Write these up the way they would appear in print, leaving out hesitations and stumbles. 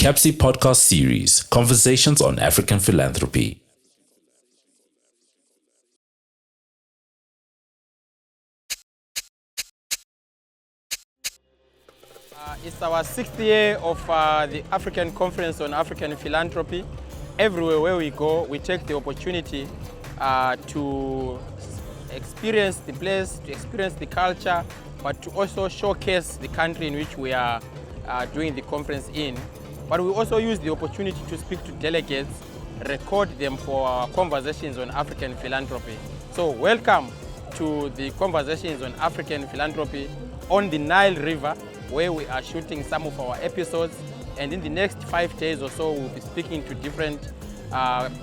CAPSI podcast series, Conversations on African Philanthropy. It's our 6th year of the African Conference on African Philanthropy. Everywhere where we go, we take the opportunity to experience the place, to experience the culture, but to also showcase the country in which we are doing the conference in. But we also use the opportunity to speak to delegates, record them for our conversations on African philanthropy. So welcome to the Conversations on African Philanthropy on the Nile River, where we are shooting some of our episodes. And in the next 5 days or so, we'll be speaking to different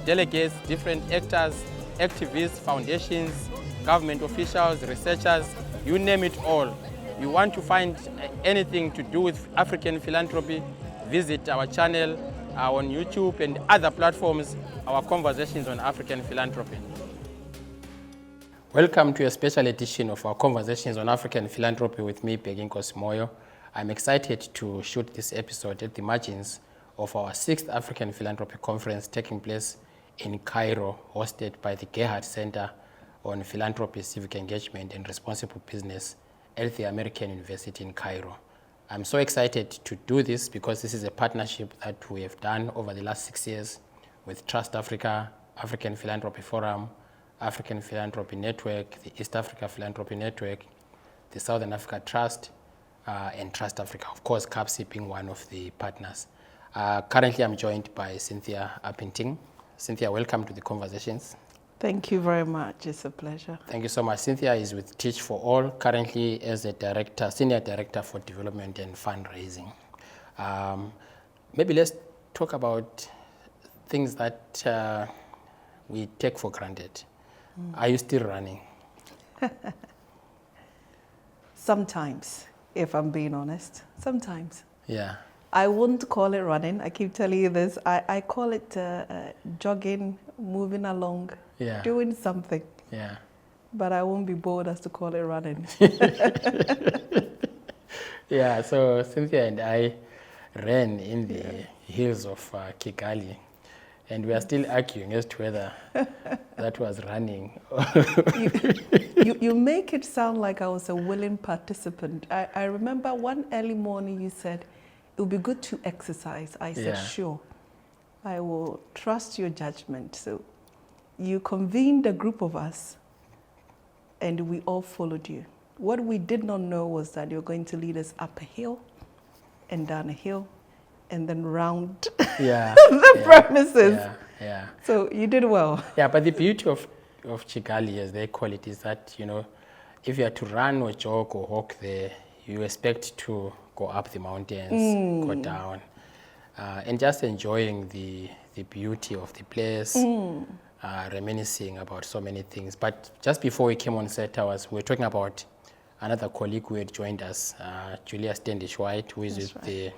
delegates, different actors, activists, foundations, government officials, researchers, you name it all. You want to find anything to do with African philanthropy, visit our channel on YouTube and other platforms, our Conversations on African Philanthropy. Welcome to a special edition of our Conversations on African Philanthropy with me, Bhekinkosi Moyo. I'm excited to shoot this episode at the margins of our 6th African Philanthropy Conference taking place in Cairo, hosted by the Gerhard Center on Philanthropy, Civic Engagement and Responsible Business at the American University in Cairo. I'm so excited to do this because this is a partnership that we have done over the last 6 years with Trust Africa, African Philanthropy Forum, African Philanthropy Network, the East Africa Philanthropy Network, the Southern Africa Trust, and Trust Africa, of course, CAPSI being one of the partners. Currently, I'm joined by Cynthia Appenteng. Cynthia, welcome to the Conversations. Thank you very much. It's a pleasure. Thank you so much. Cynthia is with Teach for All, currently as a director, senior director for development and fundraising. Maybe let's talk about things that we take for granted. Are you still running? Sometimes, if I'm being honest. Sometimes. Yeah. I wouldn't call it running. I keep telling you this. I call it jogging, moving along, doing something. Yeah. But I won't be bold as to call it running. Yeah, so Cynthia and I ran in the hills of Kigali, and we are still arguing as to whether that was running. You make it sound like I was a willing participant. I remember one early morning you said, it would be good to exercise. I said, sure, I will trust your judgment. So you convened a group of us and we all followed you. What we did not know was that you're going to lead us up a hill and down a hill and then round the premises. Yeah. So you did well. Yeah, but the beauty of Kigali, as they call it, is that, you know, if you are to run or jog or walk there, you expect to go up the mountains, go down, and just enjoying the beauty of the place, reminiscing about so many things. But just before we came on set, we were talking about another colleague who had joined us, Julia Standish-White, who is with the,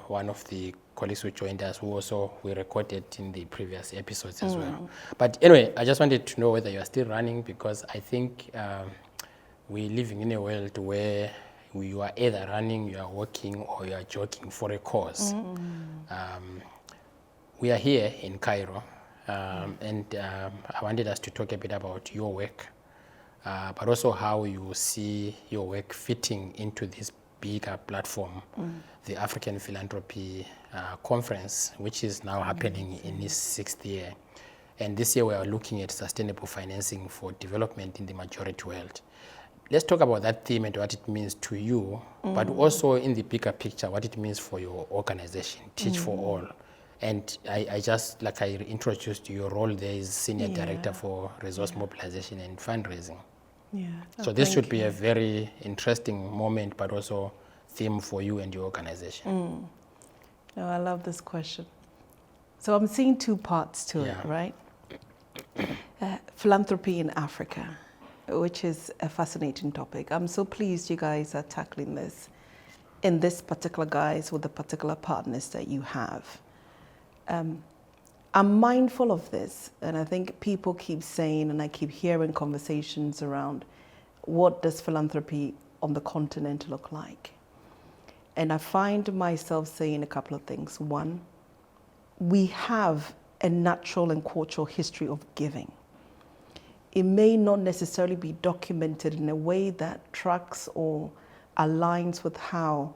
one of the colleagues who joined us, who also we recorded in the previous episodes as well. But anyway, I just wanted to know whether you are still running, because I think we're living in a world where you are either running, you are walking, or you are jogging for a cause. We are here in Cairo, and I wanted us to talk a bit about your work, but also how you see your work fitting into this bigger platform, the African Philanthropy Conference, which is now happening in its 6th year. And this year we are looking at sustainable financing for development in the majority world. Let's talk about that theme and what it means to you, but also in the bigger picture, what it means for your organization, Teach for All. And I just, like I introduced you, your role there is Senior Director for Resource Mobilization and Fundraising. So this should be a very interesting moment, but also theme for you and your organization. No, I love this question. So I'm seeing 2 parts to it, right? Philanthropy in Africa, which is a fascinating topic. I'm so pleased you guys are tackling this in this particular guise with the particular partners that you have. I'm mindful of this, and I think people keep saying, and I keep hearing conversations around, what does philanthropy on the continent look like? And I find myself saying a couple of things. One, we have a natural and cultural history of giving. It may not necessarily be documented in a way that tracks or aligns with how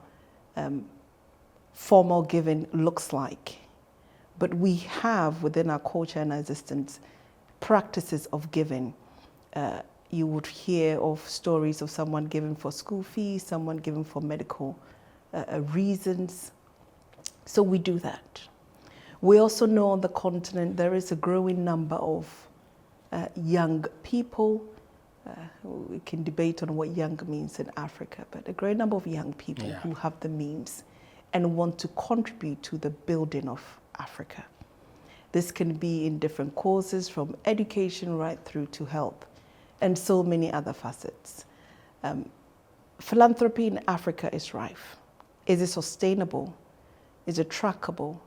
formal giving looks like. But we have within our culture and our existence practices of giving. You would hear of stories of someone giving for school fees, someone giving for medical reasons. So we do that. We also know on the continent there is a growing number of young people. We can debate on what young means in Africa, but a great number of young people who have the means and want to contribute to the building of Africa. This can be in different causes, from education right through to health, and so many other facets. Philanthropy in Africa is rife. Is it sustainable? Is it trackable?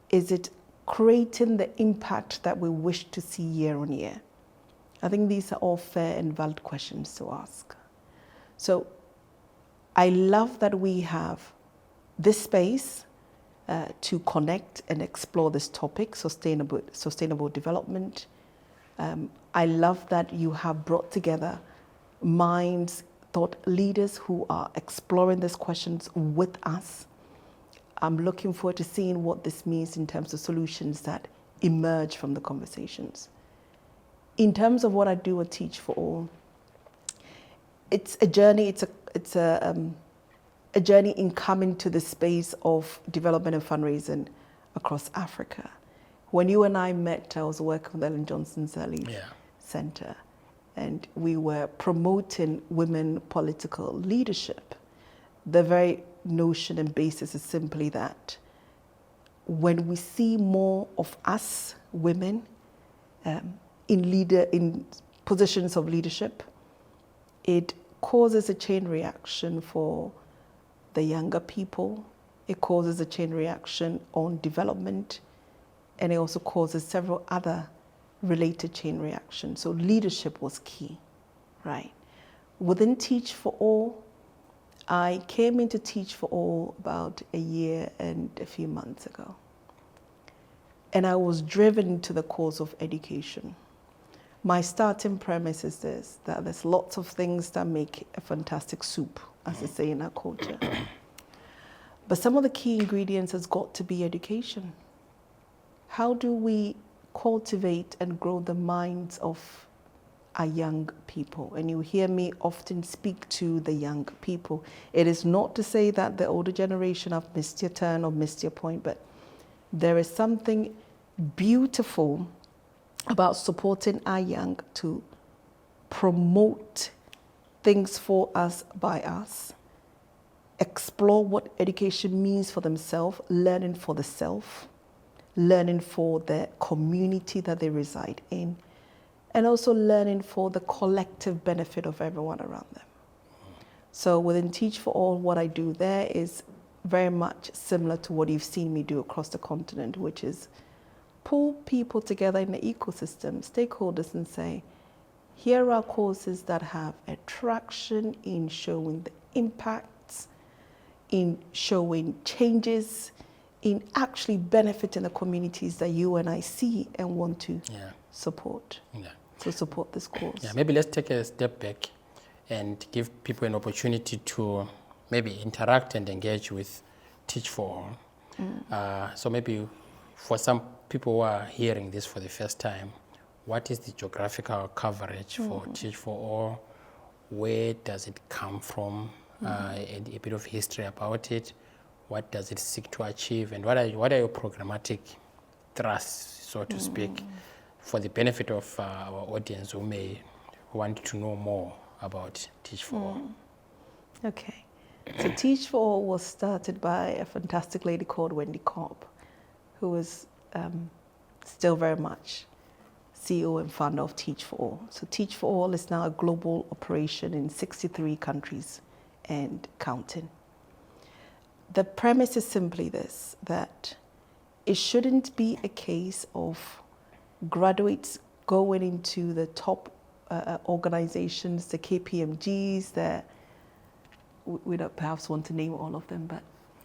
Is it creating the impact that we wish to see year on year? I think these are all fair and valid questions to ask. So I love that we have this space to connect and explore this topic, sustainable development. I love that you have brought together minds, thought leaders who are exploring these questions with us. I'm looking forward to seeing what this means in terms of solutions that emerge from the conversations. In terms of what I do at Teach for All, it's a journey. It's a journey in coming to the space of development and fundraising across Africa. When you and I met, I was working with Ellen Johnson's early center, and we were promoting women political leadership. The very notion and basis is simply that when we see more of us women in positions of leadership, it causes a chain reaction for the younger people. It causes a chain reaction on development, and it also causes several other related chain reactions. So leadership was key, right? Within Teach for All, I came into Teach for All about a year and a few months ago. And I was driven to the cause of education. My starting premise is this, that there's lots of things that make a fantastic soup, as they say in our culture. But some of the key ingredients has got to be education. How do we cultivate and grow the minds of our young people? And you hear me often speak to the young people. It is not to say that the older generation have missed your turn or missed your point, but there is something beautiful about supporting our young to promote things for us by us, explore what education means for themselves, learning for the self, learning for the community that they reside in, and also learning for the collective benefit of everyone around them. So within Teach for All, what I do there is very much similar to what you've seen me do across the continent, which is pull people together in the ecosystem, stakeholders, and say, here are courses that have a traction in showing the impacts, in showing changes, in actually benefiting the communities that you and I see and want to support. So support this course. Maybe let's take a step back and give people an opportunity to maybe interact and engage with Teach for All. So maybe for some people who are hearing this for the first time, what is the geographical coverage for Teach for All? Where does it come from? And a bit of history about it. What does it seek to achieve? And what are your programmatic thrusts, so to speak, for the benefit of our audience who may want to know more about Teach for All? Okay. So Teach for All was started by a fantastic lady called Wendy Cobb, who is still very much CEO and founder of Teach for All. So Teach for All is now a global operation in 63 countries and counting. The premise is simply this, that it shouldn't be a case of graduates going into the top organizations, the KPMGs, we don't perhaps want to name all of them, but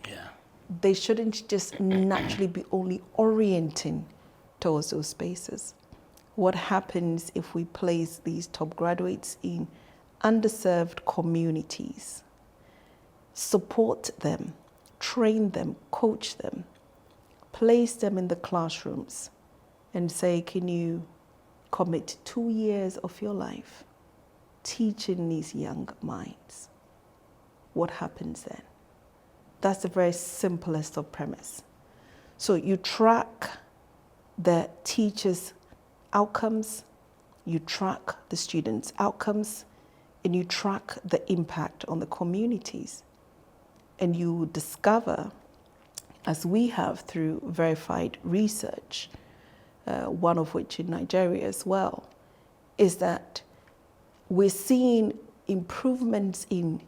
Yeah. They shouldn't just naturally be only orienting towards those spaces. What happens if we place these top graduates in underserved communities, support them, train them, coach them, place them in the classrooms and say, can you commit 2 years of your life teaching these young minds? What happens then? That's the very simplest of premise. So you track the teachers' outcomes, you track the students' outcomes, and you track the impact on the communities. And you discover, as we have through verified research, one of which in Nigeria as well, is that we're seeing improvements in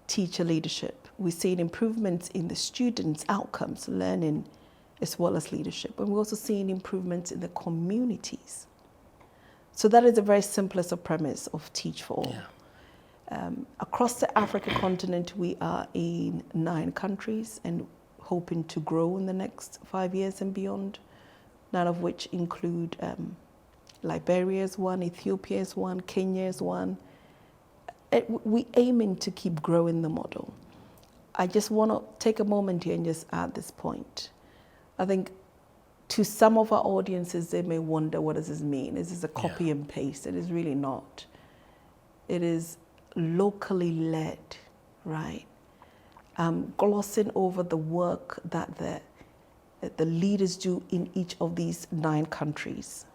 teacher leadership. We're seeing improvements in the students' outcomes, learning as well as leadership. And we're also seeing improvements in the communities. So that is the very simplest of premise of Teach for All. Yeah. Across the African continent, we are in 9 countries and hoping to grow in the next 5 years and beyond, none of which include Liberia is one, Ethiopia is one, Kenya is one. We aiming to keep growing the model. I just want to take a moment here and just add this point. I think to some of our audiences, they may wonder, what does this mean? Is this a copy and paste? It is really not. It is locally led, right? Glossing over the work that the leaders do in each of these 9 countries.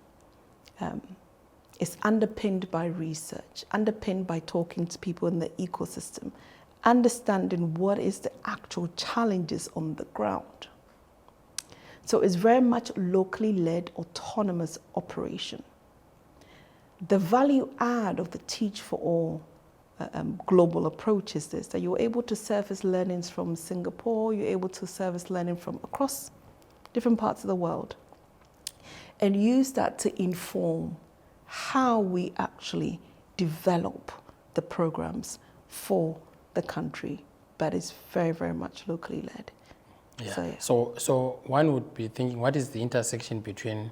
It's underpinned by research, underpinned by talking to people in the ecosystem, understanding what is the actual challenges on the ground. So it's very much locally led, autonomous operation. The value add of the Teach for All global approach is this, that you're able to surface learnings from Singapore, you're able to surface learning from across different parts of the world, and use that to inform how we actually develop the programs for the country, but it's very, very much locally led. Yeah. So one would be thinking, what is the intersection between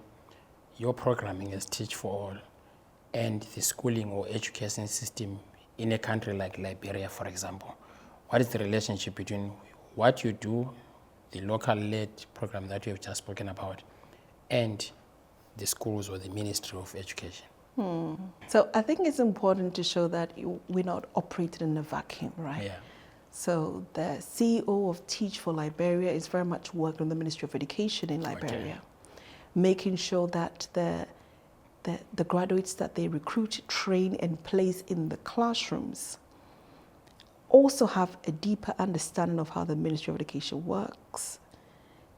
your programming as Teach for All and the schooling or education system in a country like Liberia, for example? What is the relationship between what you do, the local-led program that you have just spoken about, and the schools or the Ministry of Education? So I think it's important to show that we're not operating in a vacuum, right? Yeah. So the CEO of Teach for Liberia is very much working on the Ministry of Education in Liberia, making sure that the graduates that they recruit, train, and place in the classrooms also have a deeper understanding of how the Ministry of Education works.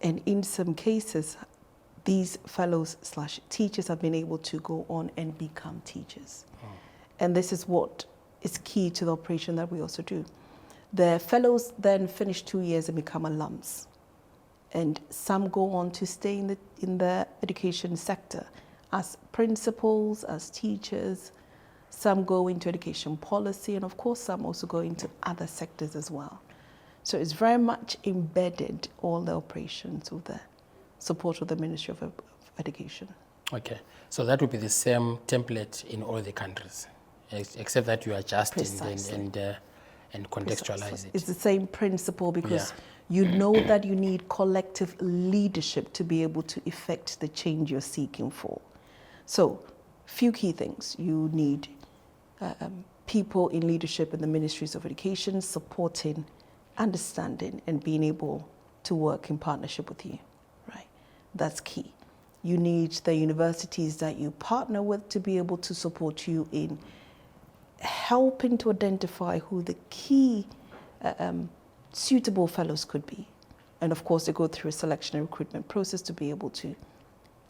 And in some cases, these fellows/teachers have been able to go on and become teachers. And this is what is key to the operation that we also do. The fellows then finish 2 years and become alums. And some go on to stay in the education sector as principals, as teachers. Some go into education policy, and of course some also go into other sectors as well. So it's very much embedded, all the operations with the support of the Ministry of Education. Okay, so that would be the same template in all the countries, except that you adjust and contextualize it. It's the same principle, because you know that you need collective leadership to be able to effect the change you're seeking for. So, few key things. You need people in leadership in the ministries of education supporting, understanding, and being able to work in partnership with you, right? That's key. You need the universities that you partner with to be able to support you in helping to identify who the key suitable fellows could be. And of course, they go through a selection and recruitment process to be able to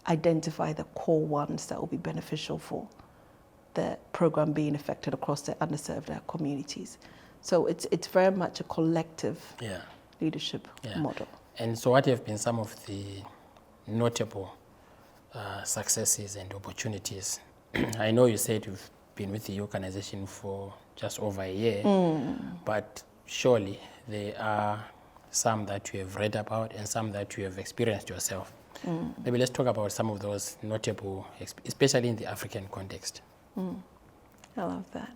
identify the core ones that will be beneficial for the program being effected across the underserved communities. So it's very much a collective leadership model. And so what have been some of the notable successes and opportunities? I know you said you've been with the organization for just over a year, but surely there are some that you have read about, and some that you have experienced yourself. Maybe let's talk about some of those notable, especially in the African context. I love that.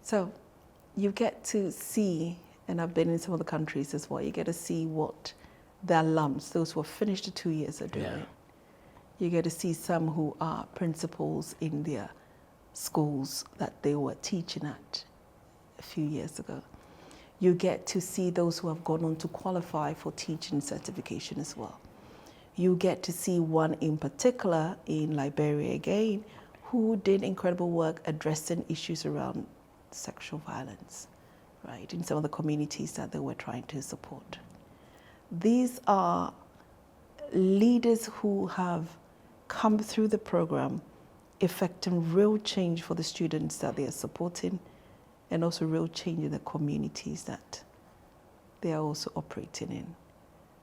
So you get to see, and I've been in some of the countries as well, you get to see what the alums, those who have finished the 2 years, are doing. Yeah. You get to see some who are principals in their schools that they were teaching at a few years ago. You get to see those who have gone on to qualify for teaching certification as well. You get to see one in particular in Liberia again, who did incredible work addressing issues around sexual violence, right, in some of the communities that they were trying to support. These are leaders who have come through the program, effecting real change for the students that they are supporting, and also real change in the communities that they are also operating in.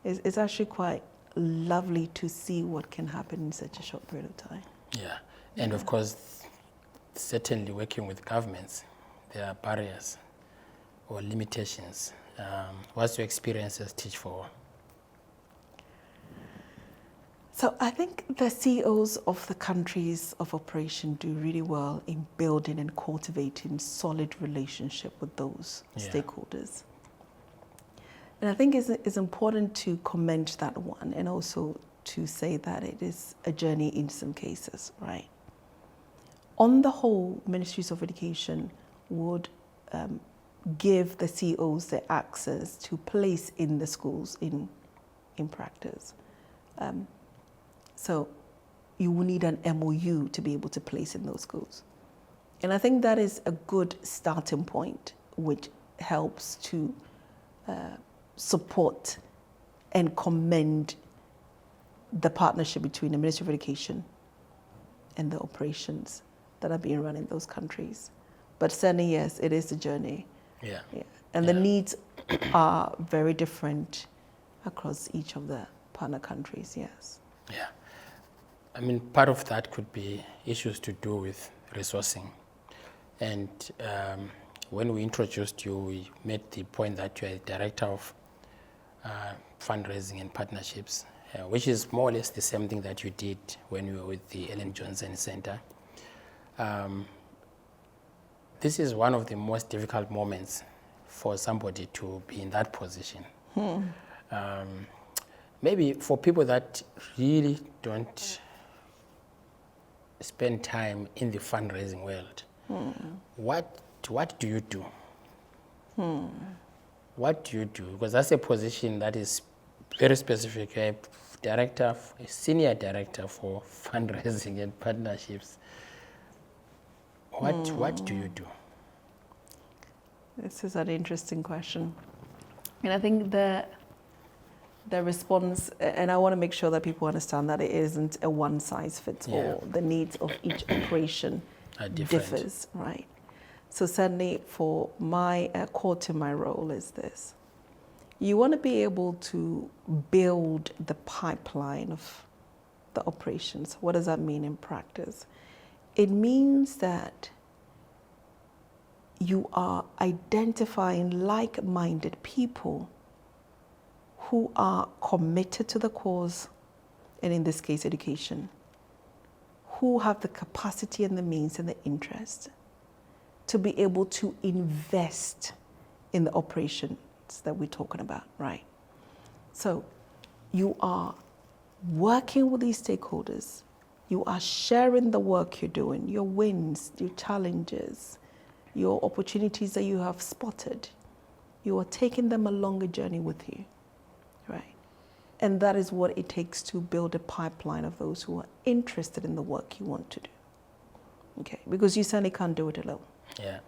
It's actually quite lovely to see what can happen in such a short period of time. Yeah, and of course, certainly working with governments, there are barriers or limitations. What's your experience as Teach for All? So I think the CEOs of the countries of operation do really well in building and cultivating solid relationship with those stakeholders. And I think it's important to commend that one, and also to say that it is a journey in some cases, right? On the whole, ministries of education would give the CEOs the access to place in the schools in practice. So you will need an MOU to be able to place in those schools. And I think that is a good starting point, which helps to support and commend the partnership between the Ministry of Education and the operations that are being run in those countries. But certainly, yes, it is a journey. Yeah. And the needs are very different across each of the partner countries, yes. Yeah. I mean, part of that could be issues to do with resourcing. And when we introduced you, we made the point that you're a director of fundraising and partnerships, which is more or less the same thing that you did when you were with the Ellen Johnson Center. This is one of the most difficult moments for somebody to be in that position. Maybe for people that really don't spend time in the fundraising world, what do you do? What do you do? Because that's a position that is very specific. You're a senior director for fundraising and partnerships. What do you do? This is an interesting question. And I think the response, and I want to make sure that people understand that it isn't a one-size-fits-all. The needs of each operation differs, right? So certainly for my core to my role is this. You want to be able to build the pipeline of the operations. What does that mean in practice? It means that you are identifying like-minded people who are committed to the cause, and in this case, education, who have the capacity and the means and the interest to be able to invest in the operations that we're talking about, right? So you are working with these stakeholders, you are sharing the work you're doing, your wins, your challenges, your opportunities that you have spotted. You are taking them along a journey with you, right? And that is what it takes to build a pipeline of those who are interested in the work you want to do, okay? Because you certainly can't do it alone. Yeah.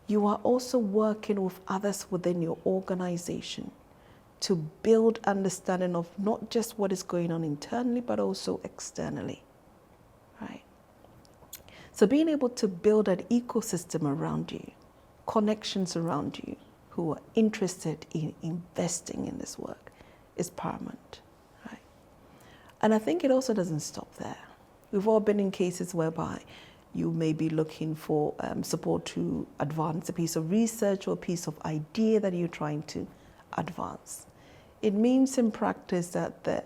You are also working with others within your organization to build understanding of not just what is going on internally, but also externally, right? So being able to build an ecosystem around you, connections around you who are interested in investing in this work is paramount, right? And I think it also doesn't stop there. We've all been in cases whereby you may be looking for support to advance a piece of research or a piece of idea that you're trying to advance. it means in practice that the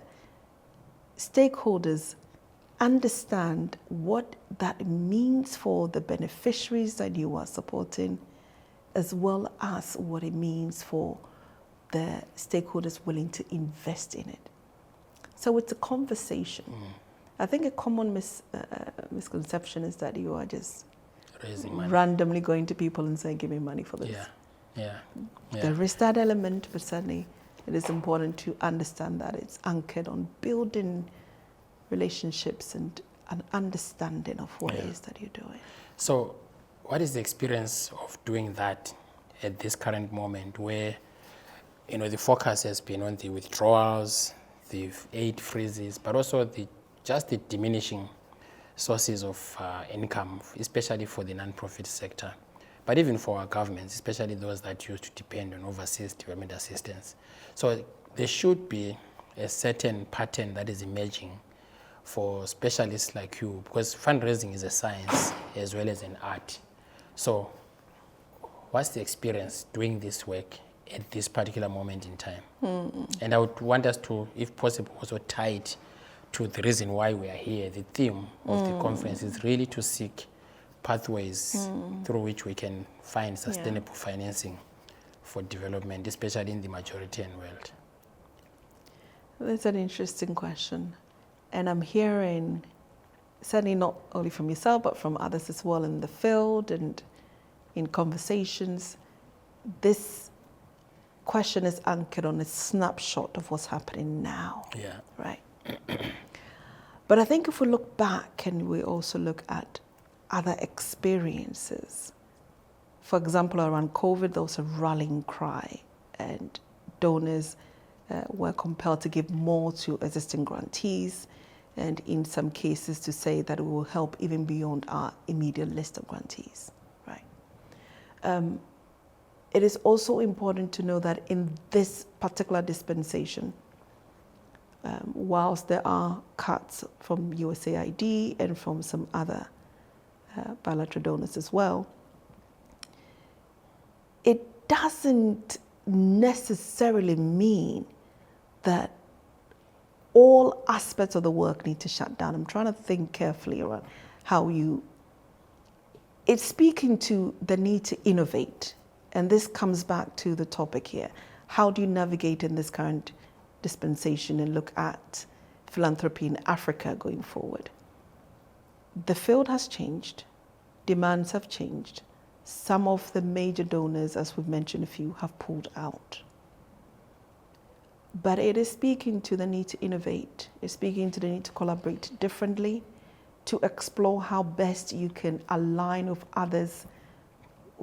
stakeholders understand what that means for the beneficiaries that you are supporting, as well as what it means for the stakeholders willing to invest in it. So it's a conversation. I think a common misconception is that you are just raising money, randomly going to people and saying, give me money for this. Yeah. There is that element, but certainly it is important to understand that it's anchored on building relationships and an understanding of what it is that you're doing. So what is the experience of doing that at this current moment where, the focus has been on the withdrawals, the aid freezes, but also just the diminishing sources of income, especially for the non-profit sector, but even for our governments, especially those that used to depend on overseas development assistance. So there should be a certain pattern that is emerging for specialists like you, because fundraising is a science as well as an art. So what's the experience doing this work at this particular moment in time? And I would want us to, if possible, also tie it to the reason why we are here. The theme of the conference is really to seek pathways through which we can find sustainable financing for development, especially in the majoritarian world. That's an interesting question. And I'm hearing, certainly not only from yourself, but from others as well in the field and in conversations, this question is anchored on a snapshot of what's happening now. Yeah. Right. But I think if we look back and we also look at other experiences, for example, around COVID, there was a rallying cry and donors were compelled to give more to existing grantees, and in some cases to say that it will help even beyond our immediate list of grantees, right? It is also important to know that in this particular dispensation, whilst there are cuts from USAID and from some other bilateral donors as well, it doesn't necessarily mean that all aspects of the work need to shut down. I'm trying to think carefully around how it's speaking to the need to innovate. And this comes back to the topic here. How do you navigate in this current dispensation and look at philanthropy in Africa going forward? The field has changed. Demands have changed. Some of the major donors, as we've mentioned a few, have pulled out. But it is speaking to the need to innovate. It's speaking to the need to collaborate differently, to explore how best you can align with others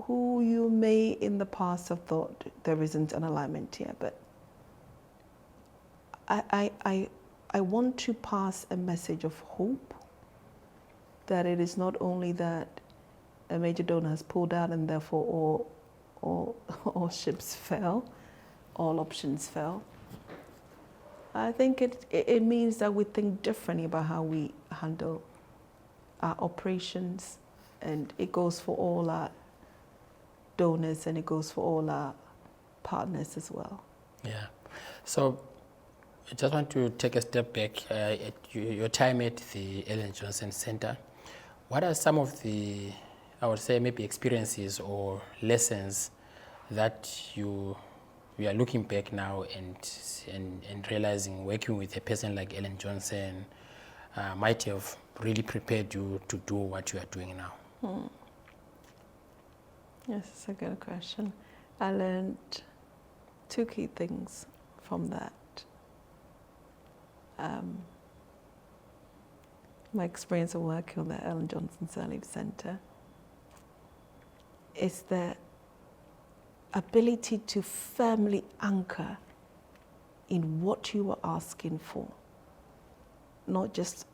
who you may in the past have thought there isn't an alignment here. But I want to pass a message of hope that it is not only that a major donor has pulled out and therefore all ships fell, all options fell. I think it means that we think differently about how we handle our operations, and it goes for all our donors and it goes for all our partners as well. Yeah. So I just want to take a step back. At your time at the Ellen Johnson Center, what are some of the, I would say, maybe experiences or lessons that you are looking back now and realizing working with a person like Ellen Johnson might have really prepared you to do what you are doing now? Yes, it's a good question. I learned two key things from that. My experience of working on the Ellen Johnson Sirleaf Center is the ability to firmly anchor in what you are asking for, not just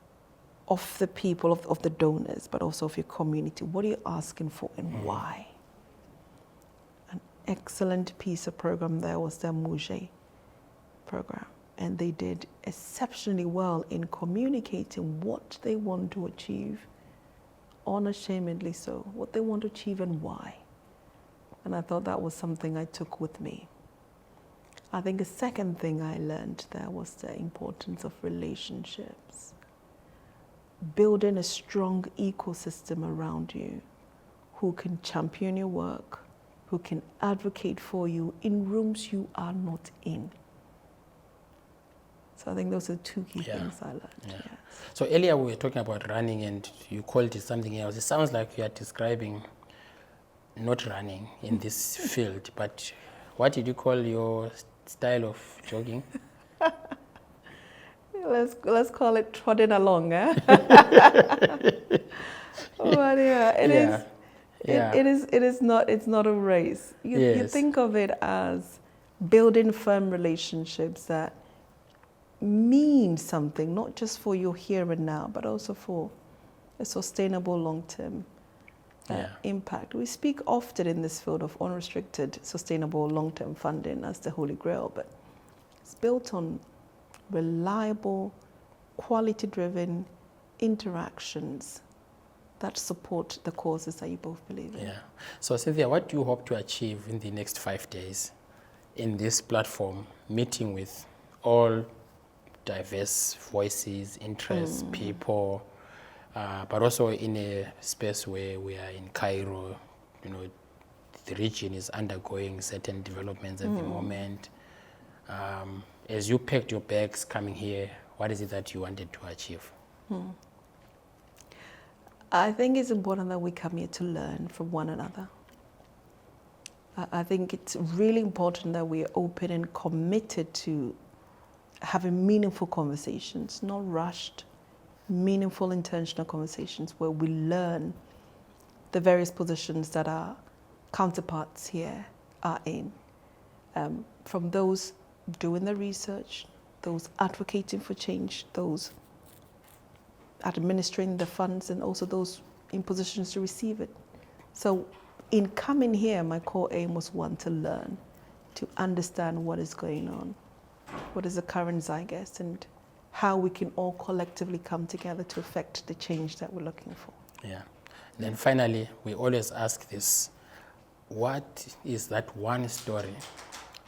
of the people, of the donors, but also of your community. What are you asking for and why? An excellent piece of program there was the Moyo program, and they did exceptionally well in communicating what they want to achieve, unashamedly so, what they want to achieve and why. And I thought that was something I took with me. I think the second thing I learned there was the importance of relationships. Building a strong ecosystem around you who can champion your work, who can advocate for you in rooms you are not in. So I think those are two key things I learned. Yeah. Yes. So earlier we were talking about running and you called it something else. It sounds like you are describing not running in this field, but what did you call your style of jogging? Let's call it trotting along, eh? But yeah, it is not, it's not a race. You think of it as building firm relationships that mean something, not just for your here and now, but also for a sustainable long-term impact. We speak often in this field of unrestricted, sustainable long-term funding as the Holy Grail, but it's built on reliable, quality-driven interactions that support the causes that you both believe in. Yeah. So Cynthia, what do you hope to achieve in the next 5 days in this platform, meeting with all diverse voices, interests, people, but also in a space where we are in Cairo, you know, the region is undergoing certain developments at the moment. As you packed your bags coming here, what is it that you wanted to achieve? I think it's important that we come here to learn from one another. I think it's really important that we're open and committed to having meaningful conversations, not rushed, meaningful, intentional conversations where we learn the various positions that our counterparts here are in. From those doing the research, those advocating for change, those administering the funds, and also those in positions to receive it. So in coming here, my core aim was one, to learn, to understand what is going on, what is the current zeitgeist, and how we can all collectively come together to affect the change that we're looking for. Yeah. And then finally, we always ask this, what is that one story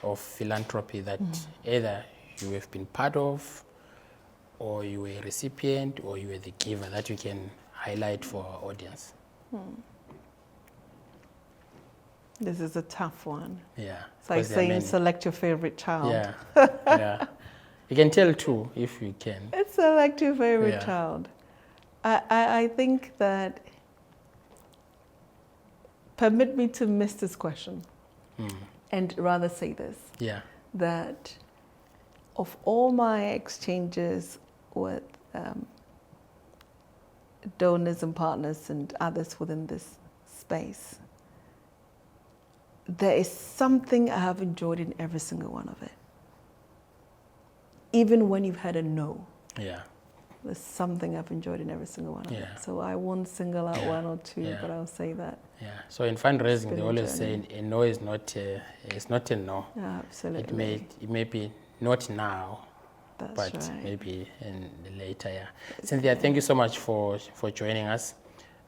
of philanthropy that either you have been part of, or you were a recipient, or you were the giver, that you can highlight for our audience? This is a tough one. Yeah. It's like saying select your favorite child. Yeah. Yeah. You can tell too, if you can. It's select your favorite child. I think that, permit me to miss this question and rather say this. Yeah. That of all my exchanges with donors and partners and others within this space, there is something I have enjoyed in every single one of it. Even when you've had a no. Yeah. There's something I've enjoyed in every single one of it. Yeah. So I won't single out one or two, but I'll say that. Yeah. So in fundraising, they always say a no is not a no. Absolutely. It may be not now, That's but right. maybe in later. Yeah. Cynthia, thank you so much for joining us.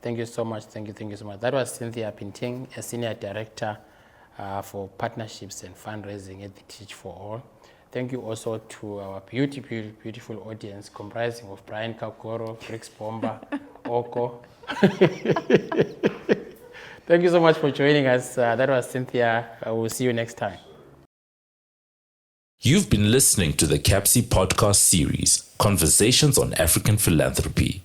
Thank you so much. Thank you so much. That was Cynthia Appenteng, a senior director for partnerships and fundraising at the Teach for All. Thank you also to our beautiful audience comprising of Brian Kakoro, Brix Bomba, Oko. Thank you so much for joining us. That was Cynthia. We'll see you next time. You've been listening to the CAPSI podcast series, Conversations on African Philanthropy.